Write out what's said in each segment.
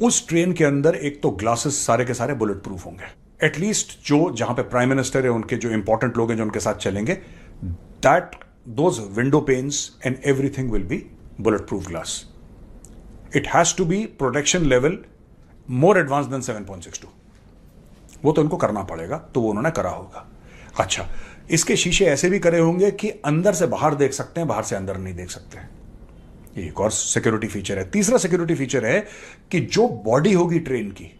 उस ट्रेन के अंदर एक तो ग्लासेस सारे के सारे बुलेट प्रूफ होंगे, एटलीस्ट जो जहां पे प्राइम मिनिस्टर है, उनके जो इंपॉर्टेंट लोग हैं जो उनके साथ चलेंगे, that those window panes and everything will be bullet proof glass. It has to be protection level more advance than 7.62. वो तो इनको करना पड़ेगा, तो वो उन्होंने करा होगा. अच्छा, इसके शीशे ऐसे भी करे होंगे कि अंदर से बाहर देख सकते हैं, बाहर से अंदर नहीं देख सकते हैं. ये एक और सिक्योरिटी फीचर है. तीसरा सिक्योरिटी फीचर है कि जो बॉडी होगी ट्रेन की,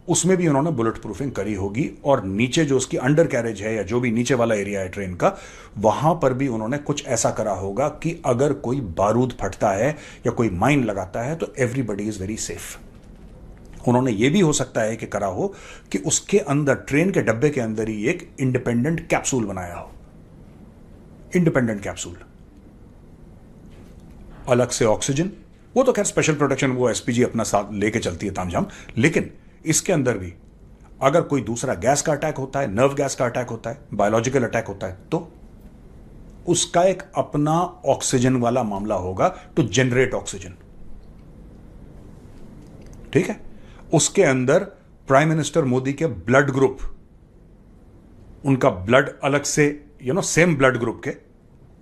उसमें भी उन्होंने बुलेट प्रूफिंग करी होगी, और नीचे जो उसकी अंडर कैरेज है या जो भी नीचे वाला एरिया है ट्रेन का, वहां पर भी उन्होंने कुछ ऐसा करा होगा कि अगर कोई बारूद फटता है या कोई माइन लगाता है तो एवरीबडी इज वेरी सेफ. उन्होंने ये भी हो सकता है कि करा हो कि उसके अंदर, ट्रेन के डब्बे के अंदर ही एक इंडिपेंडेंट कैप्सूल बनाया हो. इंडिपेंडेंट कैप्सूल, अलग से ऑक्सीजन. वो तो खैर स्पेशल प्रोटेक्शन, वो एसपीजी अपना साथ लेके चलती है तामझाम. लेकिन इसके अंदर भी अगर कोई दूसरा गैस का अटैक होता है, नर्व गैस का अटैक होता है, बायोलॉजिकल अटैक होता है, तो उसका एक अपना ऑक्सीजन वाला मामला होगा टू जनरेट ऑक्सीजन. ठीक है. उसके अंदर प्राइम मिनिस्टर मोदी के ब्लड ग्रुप, उनका ब्लड अलग से, सेम ब्लड ग्रुप के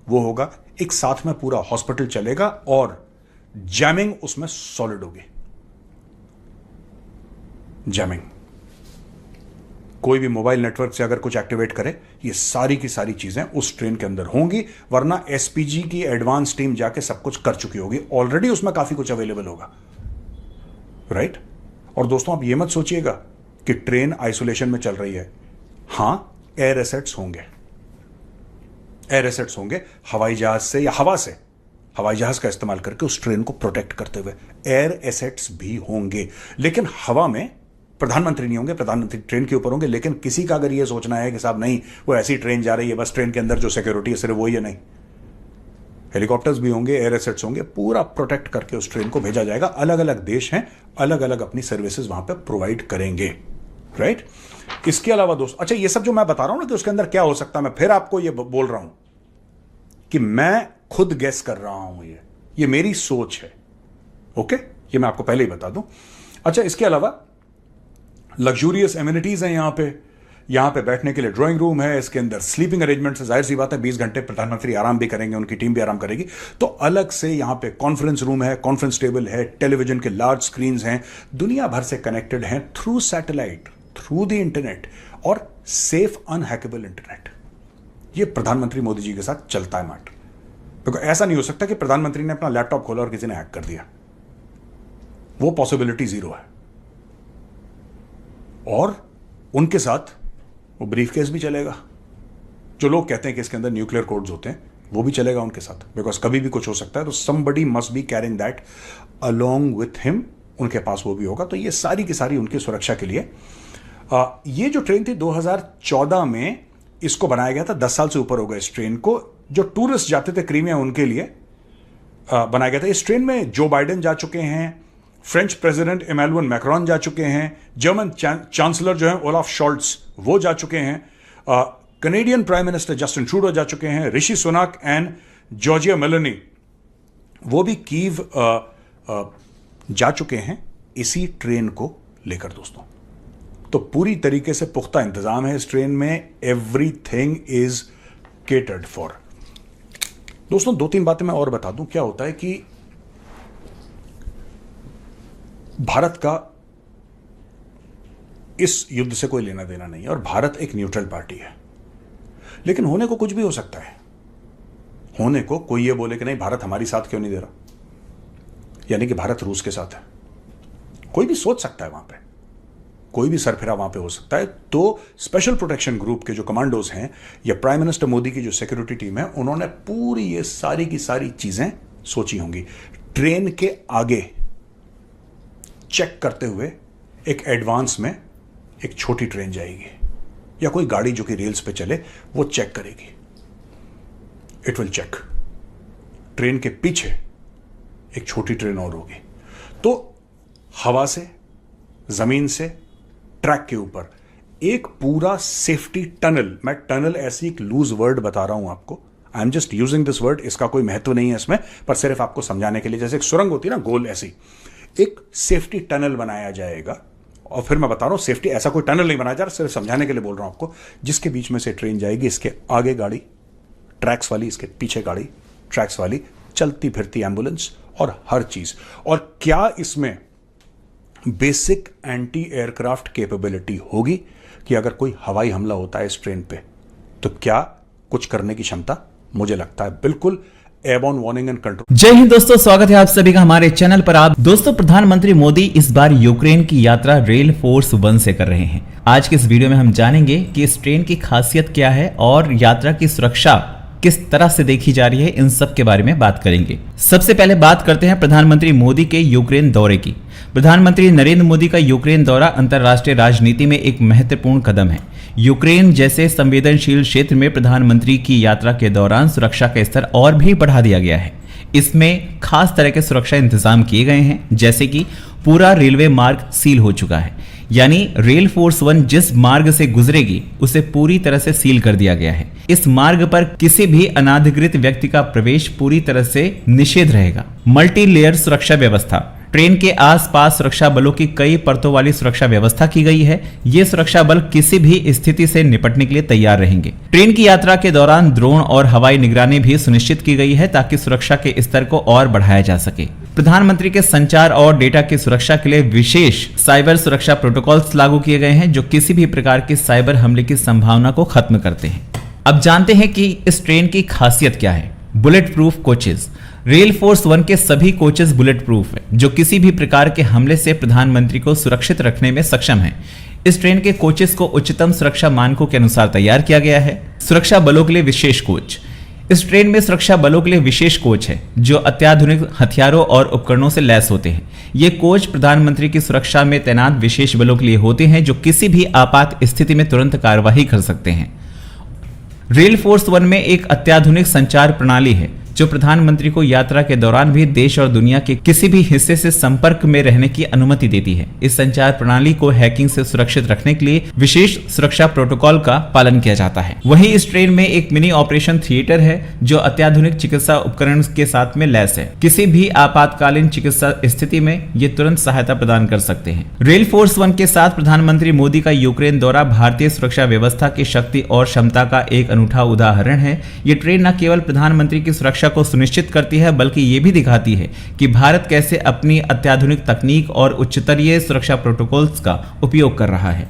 वो होगा. एक साथ में पूरा हॉस्पिटल चलेगा और जैमिंग उसमें सॉलिड होगी. जैमिंग, कोई भी मोबाइल नेटवर्क से अगर कुछ एक्टिवेट करे, ये सारी की सारी चीजें उस ट्रेन के अंदर होंगी. वरना एसपीजी की एडवांस टीम जाके सब कुछ कर चुकी होगी. ऑलरेडी उसमें काफी कुछ अवेलेबल होगा, राइट. और दोस्तों, आप ये मत सोचिएगा कि ट्रेन आइसोलेशन में चल रही है. हां, एयर एसेट्स होंगे. एयर एसेट्स होंगे हवाई जहाज से या हवा से, हवाई जहाज का इस्तेमाल करके उस ट्रेन को प्रोटेक्ट करते हुए एयर एसेट्स भी होंगे. लेकिन हवा में प्रधानमंत्री नहीं होंगे. प्रधानमंत्री ट्रेन के ऊपर होंगे. लेकिन किसी का अगर यह सोचना है कि साहब नहीं, वो ऐसी ट्रेन जा रही है, बस ट्रेन के अंदर जो सिक्योरिटी है सिर्फ वही है, नहीं. हेलीकॉप्टर्स भी होंगे, एयर एसेट्स होंगे, पूरा प्रोटेक्ट करके उस ट्रेन को भेजा जाएगा. अलग अलग देश हैं, अलग अलग अपनी सर्विसेज वहां पे प्रोवाइड करेंगे, राइट. इसके अलावा दोस्त, अच्छा, ये सब जो मैं बता रहा हूं ना कि उसके अंदर क्या हो सकता है, मैं फिर आपको ये बोल रहा हूं कि मैं खुद गेस कर रहा हूं. ये मेरी सोच है. ओके, ये मैं आपको पहले ही बता दूं. अच्छा, इसके अलावा लग्जूरियस एमिनिटीज हैं यहां पे बैठने के लिए ड्राइंग रूम है. इसके अंदर स्लीपिंग अरेंजमेंट है. जाहिर सी बात है 20 घंटे प्रधानमंत्री आराम भी करेंगे, उनकी टीम भी आराम करेगी. तो अलग से यहां पे कॉन्फ्रेंस रूम है, कॉन्फ्रेंस टेबल है, टेलीविजन के लार्ज स्क्रीन हैं, दुनिया भर से कनेक्टेड हैं through satellite, through the internet, और सेफ अनहैकेबल इंटरनेट. ये प्रधानमंत्री मोदी जी के साथ चलता है मैटर. क्योंकि ऐसा नहीं हो सकता कि प्रधानमंत्री ने अपना लैपटॉप खोला और किसी ने हैक कर दिया. वो पॉसिबिलिटी जीरो है. और उनके साथ वो ब्रीफकेस भी चलेगा. जो लोग कहते हैं कि इसके अंदर न्यूक्लियर कोड्स होते हैं, वो भी चलेगा उनके साथ. बिकॉज कभी भी कुछ हो सकता है, तो somebody must be carrying that along with him. उनके पास वो भी होगा. तो ये सारी की सारी उनकी सुरक्षा के लिए. ये जो ट्रेन थी 2014 में इसको बनाया गया था. 10 साल से ऊपर हो गए इस ट्रेन को. जो टूरिस्ट जाते थे क्रीमिया, उनके लिए बनाया गया था. इस ट्रेन में जो बाइडेन जा चुके हैं, फ्रेंच प्रेसिडेंट इमैनुअल मैक्रोन जा चुके हैं, जर्मन चांसलर जो हैं ओलाफ शॉल्ट्स वो जा चुके हैं, Canadian prime minister Justin Trudeau जा चुके हैं, ऋषि सुनाक एंड जॉर्जिया मेलोनी वो भी कीव जा चुके हैं इसी ट्रेन को लेकर दोस्तों. तो पूरी तरीके से पुख्ता इंतजाम है इस ट्रेन में. Everything is catered for. दोस्तों, 2-3 बातें मैं और बता दूं. क्या होता है कि भारत का इस युद्ध से कोई लेना देना नहीं है, और भारत एक न्यूट्रल पार्टी है. लेकिन होने को कुछ भी हो सकता है. होने को कोई ये बोले कि नहीं, भारत हमारी साथ क्यों नहीं दे रहा, यानी कि भारत रूस के साथ है. कोई भी सोच सकता है वहां पे, कोई भी सरफिरा वहां पे हो सकता है. तो स्पेशल प्रोटेक्शन ग्रुप के जो कमांडोज हैं या प्राइम मिनिस्टर मोदी की जो सिक्योरिटी टीम है, उन्होंने पूरी ये सारी की सारी चीजें सोची होंगी. ट्रेन के आगे चेक करते हुए एक एडवांस में एक छोटी ट्रेन जाएगी, या कोई गाड़ी जो कि रेल्स पे चले वो चेक करेगी. It will check. ट्रेन के पीछे एक छोटी ट्रेन और होगी. तो हवा से, जमीन से, ट्रैक के ऊपर एक पूरा सेफ्टी टनल. मैं टनल ऐसी एक लूज वर्ड बता रहा हूं आपको. I am just using this word. इसका कोई महत्व नहीं है इसमें, पर सिर्फ आपको समझाने के लिए. जैसे एक सुरंग होती है ना गोल, ऐसी एक सेफ्टी टनल बनाया जाएगा। और फिर मैं बता रहा हूं, सेफ्टी ऐसा कोई टनल नहीं बनाया जा रहा, सिर्फ समझाने के लिए बोल रहा हूं आपको, जिसके बीच में से ट्रेन जाएगी, इसके आगे गाड़ी ट्रैक्स वाली, इसके पीछे गाड़ी ट्रैक्स वाली, चलती फिरती एम्बुलेंस और हर चीज। और क्या इसमें बेसिक एंटी एयरक्राफ्ट कैपेबिलिटी होगी कि अगर कोई हवाई हमला होता है इस ट्रेन पे तो क्या कुछ करने की क्षमता? मुझे लगता है बिल्कुल एयरबोर्न वार्निंग एंड कंट्रोल। जय हिंद दोस्तों, स्वागत है आप सभी का हमारे चैनल पर। आप दोस्तों, प्रधानमंत्री मोदी इस बार यूक्रेन की यात्रा रेल फोर्स 1 से कर रहे हैं। आज के इस वीडियो में हम जानेंगे कि इस ट्रेन की खासियत क्या है और यात्रा की सुरक्षा किस तरह से देखी जा रही है, इन सब के बारे में बात करेंगे। सबसे पहले बात करते हैं प्रधानमंत्री मोदी के यूक्रेन दौरे की। प्रधानमंत्री नरेंद्र मोदी का यूक्रेन दौरा अंतर्राष्ट्रीय राजनीति में एक महत्वपूर्ण कदम है। यूक्रेन जैसे संवेदनशील क्षेत्र में प्रधानमंत्री की यात्रा के दौरान सुरक्षा का स्तर और भी बढ़ा दिया गया है। इसमें खास तरह के सुरक्षा इंतजाम किए गए हैं, जैसे कि पूरा रेलवे मार्ग सील हो चुका है, यानी रेल फोर्स 1 जिस मार्ग से गुजरेगी उसे पूरी तरह से सील कर दिया गया है। इस मार्ग पर किसी भी अनाधिकृत व्यक्ति का प्रवेश पूरी तरह से निषेध रहेगा। मल्टी लेयर सुरक्षा व्यवस्था। ट्रेन के आसपास सुरक्षा बलों की कई परतों वाली सुरक्षा व्यवस्था की गई है। ये सुरक्षा बल किसी भी स्थिति से निपटने के लिए तैयार रहेंगे। ट्रेन की यात्रा के दौरान ड्रोन और हवाई निगरानी भी सुनिश्चित की गई है ताकि सुरक्षा के स्तर को और बढ़ाया जा सके। प्रधानमंत्री के संचार और डेटा की सुरक्षा के लिए विशेष साइबर सुरक्षा प्रोटोकॉल्स लागू किए गए हैं जो किसी भी प्रकार के साइबर हमले की संभावना को खत्म करते हैं। अब जानते हैं कि इस ट्रेन की खासियत क्या है। Bullet proof coaches. Rail force 1 के सभी कोचेस बुलेट प्रूफ है, जो किसी भी प्रकार के हमले से प्रधानमंत्री को सुरक्षित रखने में सक्षम है। इस ट्रेन के कोचेस को उच्चतम सुरक्षा मानकों के अनुसार तैयार किया गया है। सुरक्षा बलों के लिए विशेष कोच। इस ट्रेन में सुरक्षा बलों के लिए विशेष कोच है जो अत्याधुनिक हथियारों और उपकरणों से लैस होते हैं। ये कोच प्रधानमंत्री की सुरक्षा में तैनात विशेष बलों के लिए होते हैं जो किसी भी आपात स्थिति में तुरंत कार्यवाही कर सकते हैं। रेल फोर्स 1 में एक अत्याधुनिक संचार प्रणाली है जो प्रधानमंत्री को यात्रा के दौरान भी देश और दुनिया के किसी भी हिस्से से संपर्क में रहने की अनुमति देती है। इस संचार प्रणाली को हैकिंग से सुरक्षित रखने के लिए विशेष सुरक्षा प्रोटोकॉल का पालन किया जाता है। वहीं इस ट्रेन में एक मिनी ऑपरेशन थिएटर है जो अत्याधुनिक चिकित्सा उपकरण के साथ में लैस है। किसी भी आपातकालीन चिकित्सा स्थिति में ये तुरंत सहायता प्रदान कर सकते हैं। रेल फोर्स 1 के साथ प्रधानमंत्री मोदी का यूक्रेन दौरा भारतीय सुरक्षा व्यवस्था की शक्ति और क्षमता का एक अनूठा उदाहरण है। ये ट्रेन न केवल प्रधानमंत्री की सुरक्षा को सुनिश्चित करती है बल्कि ये भी दिखाती है कि भारत कैसे अपनी अत्याधुनिक तकनीक और उच्चस्तरीय सुरक्षा प्रोटोकॉल्स का उपयोग कर रहा है।